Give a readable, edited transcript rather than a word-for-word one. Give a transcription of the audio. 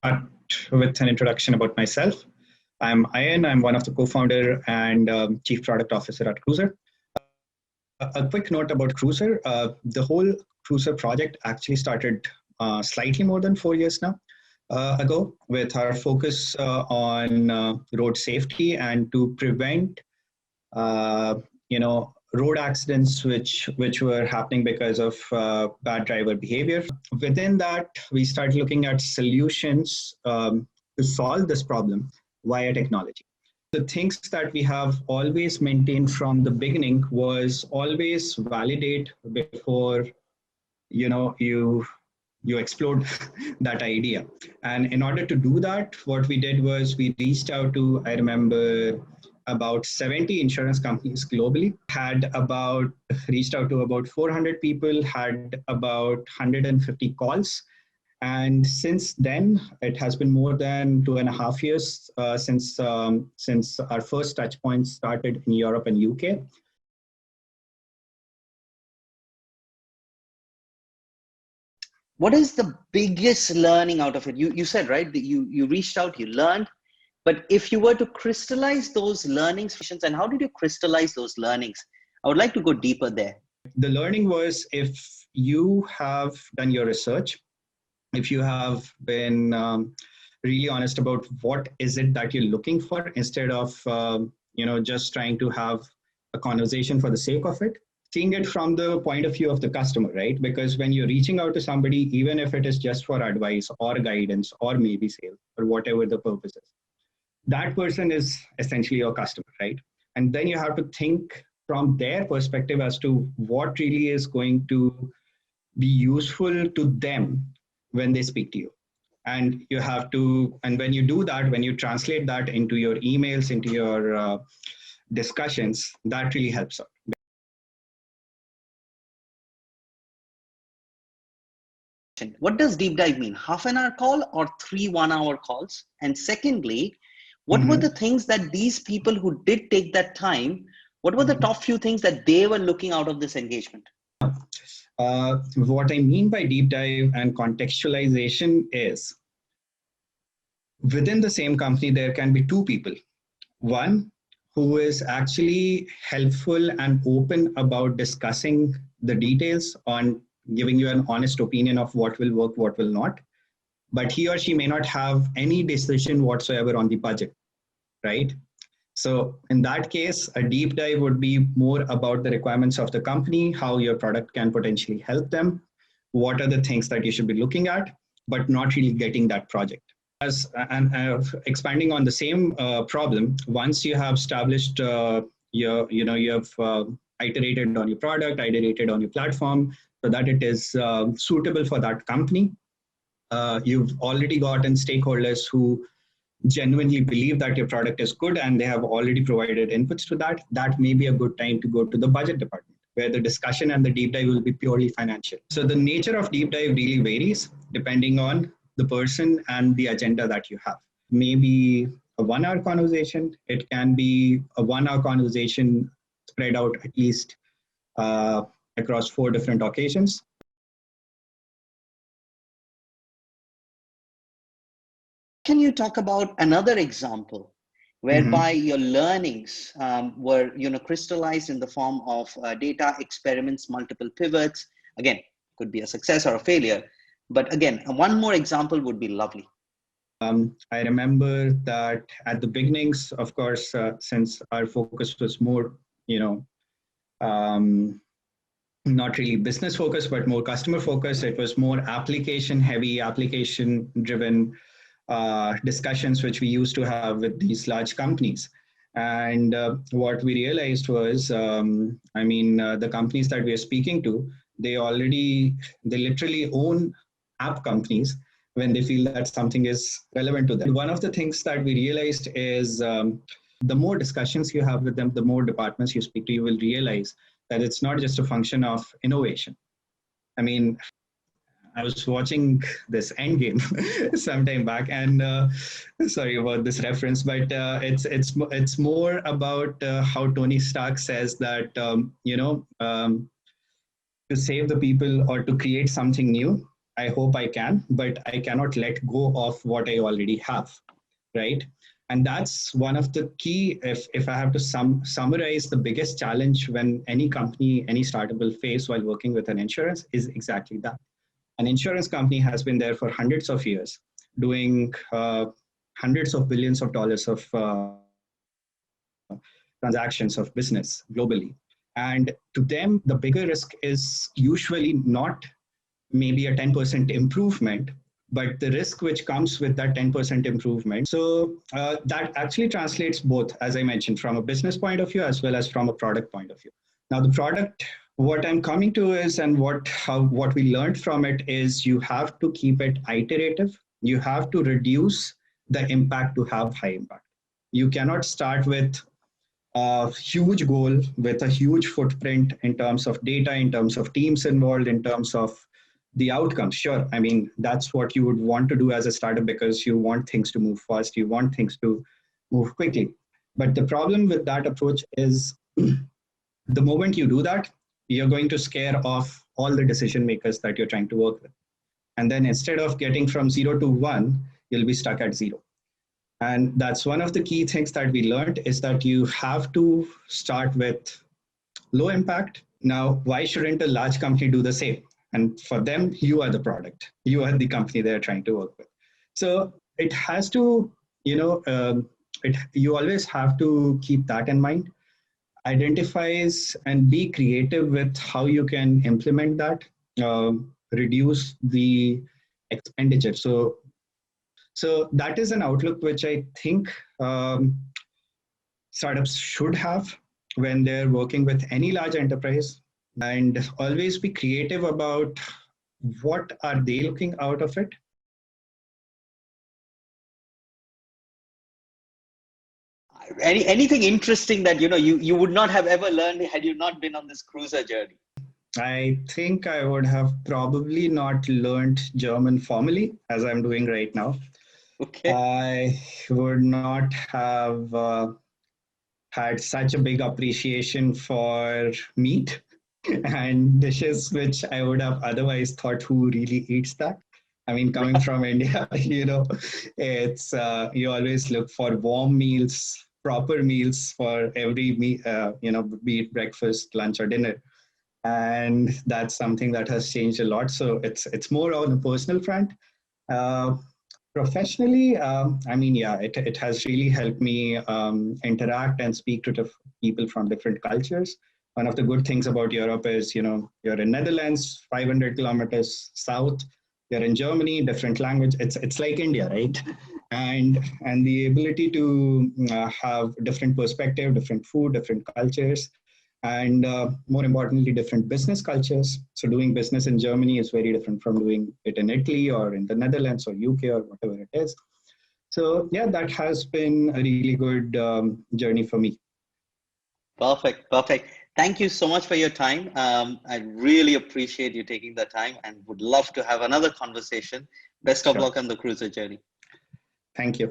Start with an introduction about myself. I'm Ayan. I'm one of the co-founder and chief product officer at Kruzr. A quick note about Kruzr. The whole Kruzr project actually started slightly more than 4 years now ago, with our focus on road safety and to prevent, uh, road accidents which were happening because of bad driver behavior. Within that, we started looking at solutions to solve this problem via technology. The things that we have always maintained from the beginning was always validate before you explode that idea. And in order to do that, what we did was we reached out to, I remember, about 70 insurance companies globally, had about reached out to about 400 people, had about 150 calls. And since then, it has been more than 2.5 years since our first touch points started in Europe and UK. What is the biggest learning out of it? You said, right, that you reached out, you learned, but if you were to crystallize those learnings, and how did you crystallize those learnings? I would like to go deeper there. The learning was, if you have done your research, if you have been really honest about what is it that you're looking for, instead of just trying to have a conversation for the sake of it, seeing it from the point of view of the customer, right? Because when you're reaching out to somebody, even if it is just for advice or guidance or maybe sales or whatever the purpose is, that person is essentially your customer, right? And then you have to think from their perspective as to what really is going to be useful to them when they speak to you. And you have to, and when you do that, when you translate that into your emails, into your discussions, that really helps out. What does deep dive mean? Half an hour call or 3 1-hour calls? And secondly, what were the things that these people who did take that time, what were the top few things that they were looking out of this engagement? What I mean by deep dive and contextualization is, within the same company, there can be two people. One who is actually helpful and open about discussing the details, on giving you an honest opinion of what will work, what will not. But he or she may not have any decision whatsoever on the budget, right? So in that case, a deep dive would be more about the requirements of the company, how your product can potentially help them, what are the things that you should be looking at, but not really getting that project. And expanding on the same problem, once you have established you have iterated on your product, iterated on your platform, so that it is suitable for that company. You've already gotten stakeholders who genuinely believe that your product is good and they have already provided inputs to that. That may be a good time to go to the budget department, where the discussion and the deep dive will be purely financial. So the nature of deep dive really varies depending on the person and the agenda that you have. Maybe a 1-hour conversation. It can be a 1-hour conversation spread out at least across 4 different occasions. Can you talk about another example whereby your learnings were crystallized in the form of data, experiments, multiple pivots? Again, could be a success or a failure. But again, one more example would be lovely. I remember that at the beginnings, of course, since our focus was more, not really business focused, but more customer focused, it was more application heavy, application driven discussions, which we used to have with these large companies. And what we realized was, the companies that we are speaking to, they literally own app companies when they feel that something is relevant to them. One of the things that we realized is the more discussions you have with them, the more departments you speak to, you will realize that it's not just a function of innovation. I mean, I was watching this Endgame some time back, and sorry about this reference, but it's more about how Tony Stark says that to save the people or to create something new, I hope I can, but I cannot let go of what I already have, right? And that's one of the key, if I have to summarize the biggest challenge when any company, any startup will face while working with an insurance is exactly that. An insurance company has been there for hundreds of years, doing hundreds of billions of dollars of transactions of business globally. And to them, the bigger risk is usually not maybe a 10% improvement, but the risk which comes with that 10% improvement. So that actually translates both, as I mentioned, from a business point of view as well as from a product point of view. Now, the product, what I'm coming to is, and what we learned from it is, you have to keep it iterative. You have to reduce the impact to have high impact. You cannot start with a huge goal with a huge footprint in terms of data, in terms of teams involved, in terms of the outcomes. Sure, I mean, that's what you would want to do as a startup because you want things to move fast, you want things to move quickly. But the problem with that approach is the moment you do that, you're going to scare off all the decision makers that you're trying to work with. And then instead of getting from 0 to 1, you'll be stuck at 0. And that's one of the key things that we learned, is that you have to start with low impact. Now, why shouldn't a large company do the same? And for them, you are the product. You are the company they're trying to work with. So it has to, you always have to keep that in mind. Identifies and be creative with how you can implement that, reduce the expenditure. So that is an outlook which I think startups should have when they're working with any large enterprise, and always be creative about what are they looking out of it. Anything interesting that you would not have ever learned had you not been on this Kruzr journey? I think I would have probably not learned German formally as I'm doing right now. Okay. I would not have had such a big appreciation for meat and dishes which I would have otherwise thought, who really eats that? I mean, coming from India, it's you always look for warm meals, proper meals for every meal, be it breakfast, lunch, or dinner, and that's something that has changed a lot. So it's more on a personal front. Uh, Professionally, I mean, yeah, it has really helped me interact and speak to people from different cultures. One of the good things about Europe is, you're in Netherlands, 500 kilometers south. You're in Germany, different language. It's like India, right? And the ability to have different perspective, different food, different cultures, and more importantly, different business cultures. So doing business in Germany is very different from doing it in Italy or in the Netherlands or UK or whatever it is. So yeah, that has been a really good journey for me. Perfect. Thank you so much for your time. I really appreciate you taking the time and would love to have another conversation. Best of Sure. luck on the Kruzr journey. Thank you.